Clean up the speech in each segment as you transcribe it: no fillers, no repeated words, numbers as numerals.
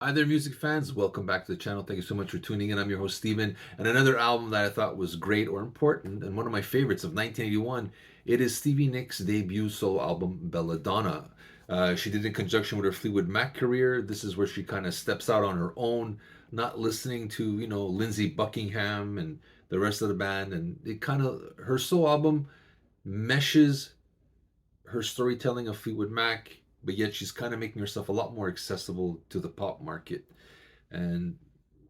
Hi there, music fans. Welcome back to the channel. Thank you so much for tuning in. I'm your host, Steven. And another album that I thought was great or important, and one of my favorites of 1981, it is Stevie Nicks' debut solo album, Bella Donna. She did it in conjunction with her Fleetwood Mac career. This is where she kind of steps out on her own, not listening to, Lindsey Buckingham and the rest of the band. And it kind of, her solo album meshes her storytelling of Fleetwood Mac, but yet she's kind of making herself a lot more accessible to the pop market and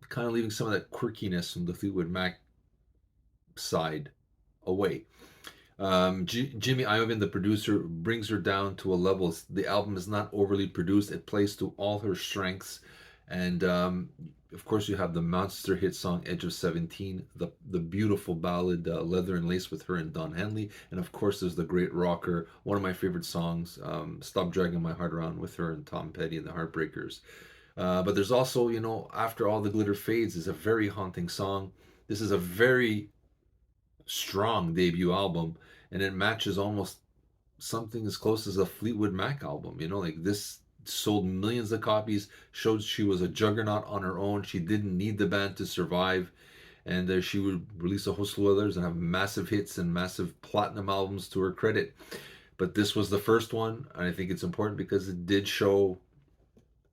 kind of leaving some of that quirkiness from the Fleetwood Mac side away. Jimmy Iovine, the producer, brings her down to a level. The album is not overly produced. It plays to all her strengths. And of course, you have the monster hit song Edge of 17, the beautiful ballad Leather and Lace with her and Don Henley. And of course, there's the great rocker, one of my favorite songs, Stop Dragging My Heart Around with her and Tom Petty and the Heartbreakers. But there's also, After All the Glitter Fades is a very haunting song. This is a very strong debut album, and it matches almost something as close as a Fleetwood Mac album. Like this sold millions of copies, showed she was a juggernaut on her own. She didn't need the band to survive, and she would release a host of others and have massive hits and massive platinum albums to her credit. But this was the first one, and I think it's important because it did show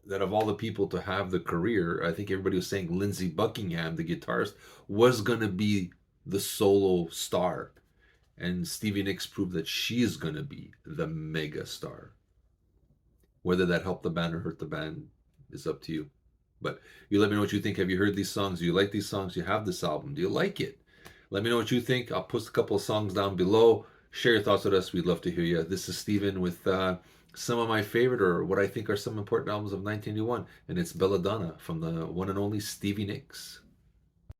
that of all the people to have the career, I think everybody was saying Lindsey Buckingham, the guitarist, was going to be the solo star. And Stevie Nicks proved that she is going to be the mega star. Whether that helped the band or hurt the band is up to you. But you let me know what you think. Have you heard these songs? Do you like these songs? Do you have this album? Do you like it? Let me know what you think. I'll post a couple of songs down below. Share your thoughts with us. We'd love to hear you. This is Steven with some of my favorite or what I think are some important albums of 1981. And it's Belladonna from the one and only Stevie Nicks.